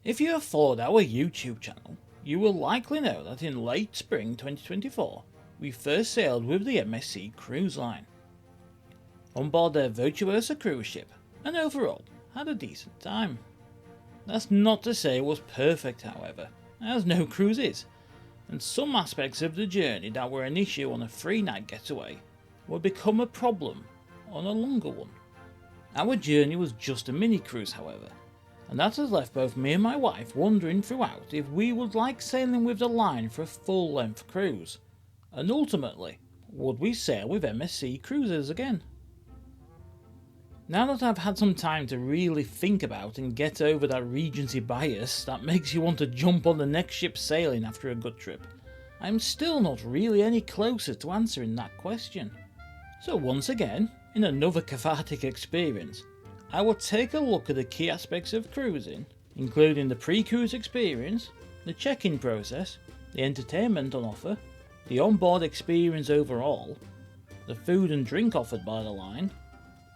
If you have followed our YouTube channel, you will likely know that in late spring 2024, we first sailed with the MSC Cruise line. On board their Virtuoso cruise ship, and overall had a decent time. That's not to say it was perfect, however, as no cruise is, and some aspects of the journey that were an issue on a 3-night getaway would become a problem on a longer one. Our journey was just a mini cruise, however, and that has left both me and my wife wondering throughout if we would like sailing with the line for a full-length cruise, and ultimately, would we sail with MSC Cruises again? Now that I've had some time to really think about and get over that Regency bias that makes you want to jump on the next ship sailing after a good trip, I'm still not really any closer to answering that question. So once again, in another cathartic experience, I will take a look at the key aspects of cruising, including the pre-cruise experience, the check-in process, the entertainment on offer, the onboard experience overall, the food and drink offered by the line,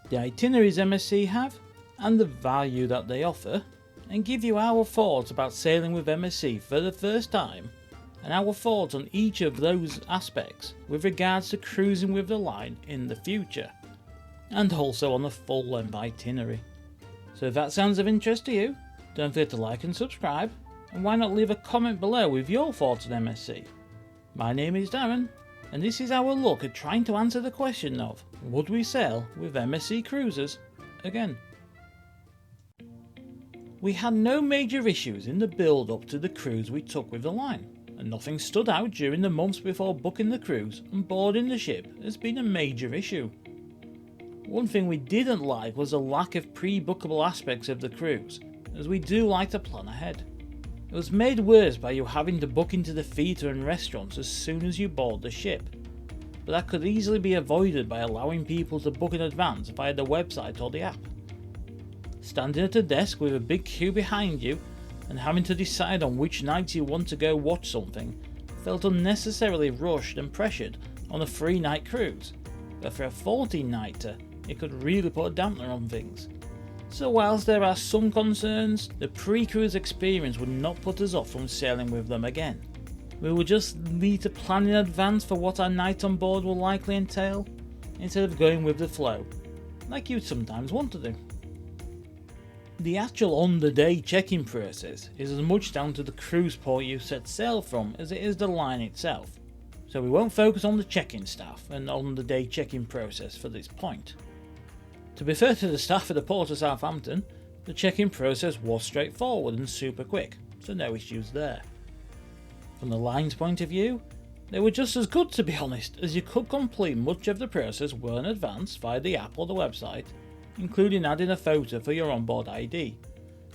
the itineraries MSC have, and the value that they offer, and give you our thoughts about sailing with MSC for the first time, and our thoughts on each of those aspects with regards to cruising with the line in the future, and also on a full-length itinerary. So if that sounds of interest to you, don't forget to like and subscribe, and why not leave a comment below with your thoughts on MSC. My name is Darren, and this is our look at trying to answer the question of, would we sail with MSC Cruises again? We had no major issues in the build up to the cruise we took with the line, and nothing stood out during the months before booking the cruise and boarding the ship has been a major issue. One thing we didn't like was the lack of pre-bookable aspects of the cruise, as we do like to plan ahead. It was made worse by you having to book into the theatre and restaurants as soon as you board the ship, but that could easily be avoided by allowing people to book in advance via the website or the app. Standing at a desk with a big queue behind you and having to decide on which nights you want to go watch something felt unnecessarily rushed and pressured on a 3-night cruise, but for a 14-nighter it could really put a dampener on things. So whilst there are some concerns, the pre-cruise experience would not put us off from sailing with them again. We will just need to plan in advance for what our night on board will likely entail, instead of going with the flow, like you'd sometimes want to do. The actual on-the-day check-in process is as much down to the cruise port you set sail from as it is the line itself, so we won't focus on the check-in staff and on-the-day check-in process for this point. To be fair to the staff at the port of Southampton, the check-in process was straightforward and super quick, so no issues there. From the line's point of view, they were just as good, to be honest, as you could complete much of the process well in advance via the app or the website, including adding a photo for your onboard ID,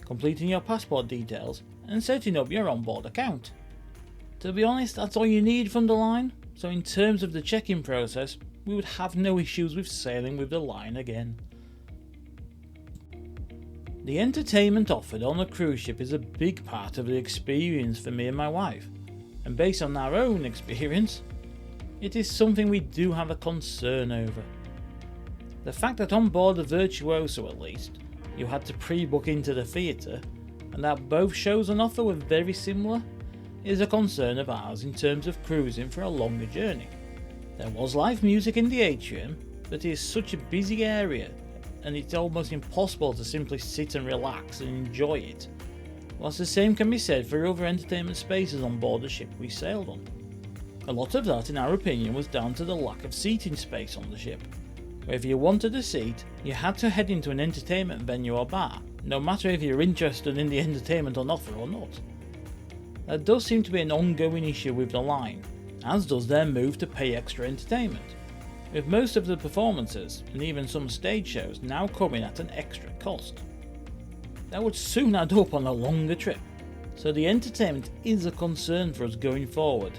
completing your passport details, and setting up your onboard account. To be honest, that's all you need from the line, so in terms of the check-in process, we would have no issues with sailing with the line again. The entertainment offered on a cruise ship is a big part of the experience for me and my wife, and based on our own experience, it is something we do have a concern over. The fact that on board the Virtuoso at least, you had to pre-book into the theatre, and that both shows on offer were very similar, is a concern of ours in terms of cruising for a longer journey. There was live music in the atrium, but it is such a busy area and it's almost impossible to simply sit and relax and enjoy it, whilst the same can be said for other entertainment spaces on board the ship we sailed on. A lot of that, in our opinion, was down to the lack of seating space on the ship, where if you wanted a seat, you had to head into an entertainment venue or bar, no matter if you're interested in the entertainment on offer or not. That does seem to be an ongoing issue with the line, as does their move to pay extra entertainment, with most of the performances and even some stage shows now coming at an extra cost. That would soon add up on a longer trip, so the entertainment is a concern for us going forward,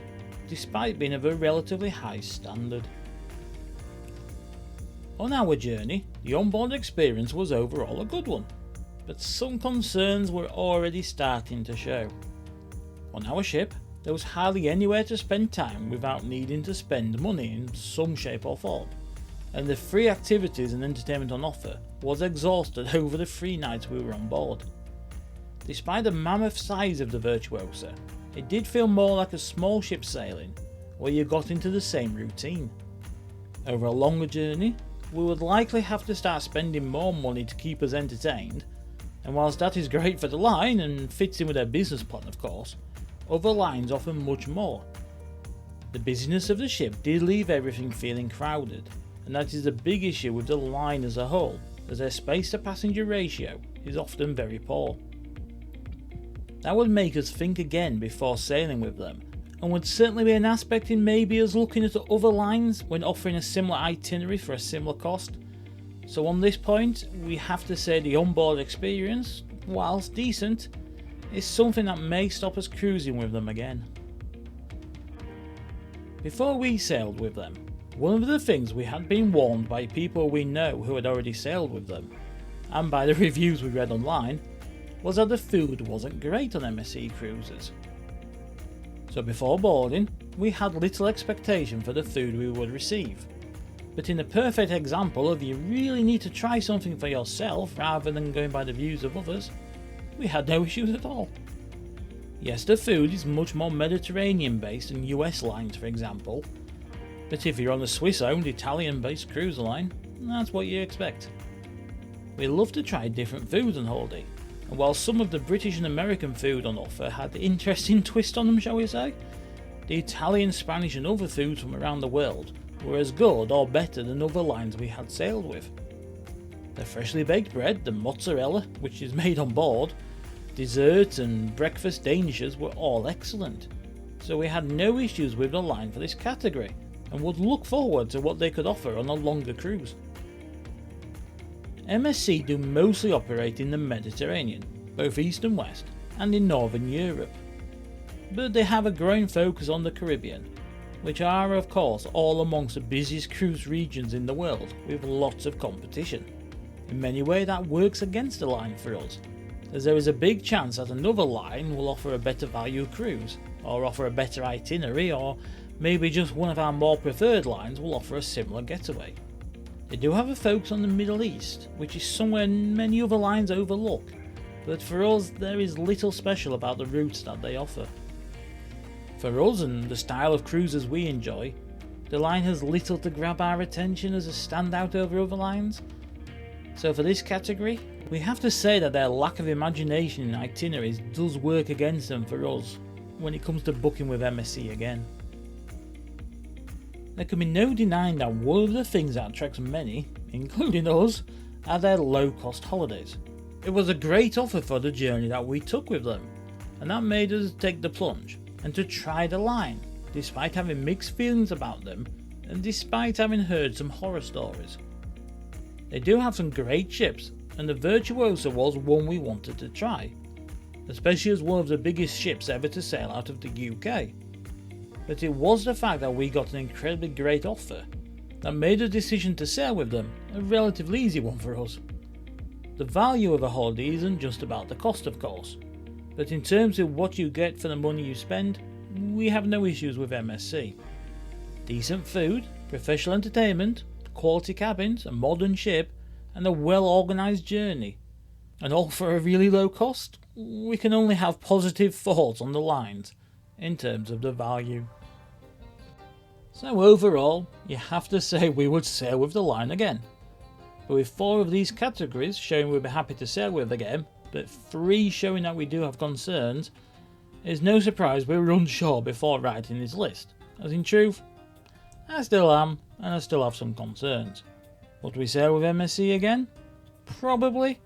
despite being of a relatively high standard. On our journey, the onboard experience was overall a good one, but some concerns were already starting to show. On our ship, there was hardly anywhere to spend time without needing to spend money in some shape or form, and the free activities and entertainment on offer was exhausted over the 3 nights we were on board. Despite the mammoth size of the Virtuoso, it did feel more like a small ship sailing, where you got into the same routine. Over a longer journey, we would likely have to start spending more money to keep us entertained, and whilst that is great for the line and fits in with their business plan of course, other lines offer much more. The busyness of the ship did leave everything feeling crowded, and that is a big issue with the line as a whole, as their space to passenger ratio is often very poor. That would make us think again before sailing with them, and would certainly be an aspect in maybe us looking at other lines when offering a similar itinerary for a similar cost. So on this point, we have to say the onboard experience, whilst decent, is something that may stop us cruising with them again. Before we sailed with them, one of the things we had been warned by people we know who had already sailed with them, and by the reviews we read online, was that the food wasn't great on MSC Cruises. So before boarding, we had little expectation for the food we would receive. But in a perfect example of you really need to try something for yourself rather than going by the views of others, we had no issues at all. Yes, the food is much more Mediterranean based than US lines for example, but if you're on a Swiss owned Italian based cruise line, that's what you expect. We love to try different foods on holiday, and while some of the British and American food on offer had interesting twist on them shall we say, the Italian, Spanish and other foods from around the world were as good or better than other lines we had sailed with. The freshly baked bread, the mozzarella, which is made on board, desserts and breakfast dishes were all excellent, so we had no issues with the line for this category and would look forward to what they could offer on a longer cruise. MSC do mostly operate in the Mediterranean, both east and west, and in Northern Europe, but they have a growing focus on the Caribbean, which are of course all amongst the busiest cruise regions in the world with lots of competition. In many ways that works against the line for us, as there is a big chance that another line will offer a better value cruise, or offer a better itinerary, or maybe just one of our more preferred lines will offer a similar getaway. They do have a focus on the Middle East, which is somewhere many other lines overlook, but for us there is little special about the routes that they offer. For us and the style of cruises we enjoy, the line has little to grab our attention as a standout over other lines. So for this category, we have to say that their lack of imagination in itineraries does work against them for us when it comes to booking with MSC again. There can be no denying that one of the things that attracts many, including us, are their low cost holidays. It was a great offer for the journey that we took with them, and that made us take the plunge and to try the line, despite having mixed feelings about them and despite having heard some horror stories. They do have some great ships, and the Virtuoso was one we wanted to try, especially as one of the biggest ships ever to sail out of the UK. But it was the fact that we got an incredibly great offer that made the decision to sail with them a relatively easy one for us. The value of a holiday isn't just about the cost of course, but in terms of what you get for the money you spend, we have no issues with MSC. Decent food, professional entertainment, quality cabins, a modern ship, and a well organised journey, and all for a really low cost. We can only have positive thoughts on the lines in terms of the value. So overall, you have to say we would sail with the line again. But with 4 of these categories showing we'd be happy to sail with again, but 3 showing that we do have concerns, it's no surprise we were unsure before writing this list, as in truth, I still am, and I still have some concerns. Would we sail with MSC again? Probably,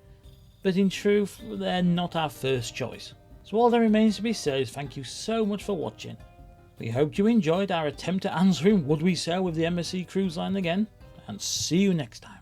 but in truth, they're not our first choice. So all that remains to be said is thank you so much for watching. We hope you enjoyed our attempt at answering would we sail with the MSC Cruise Line again, and see you next time.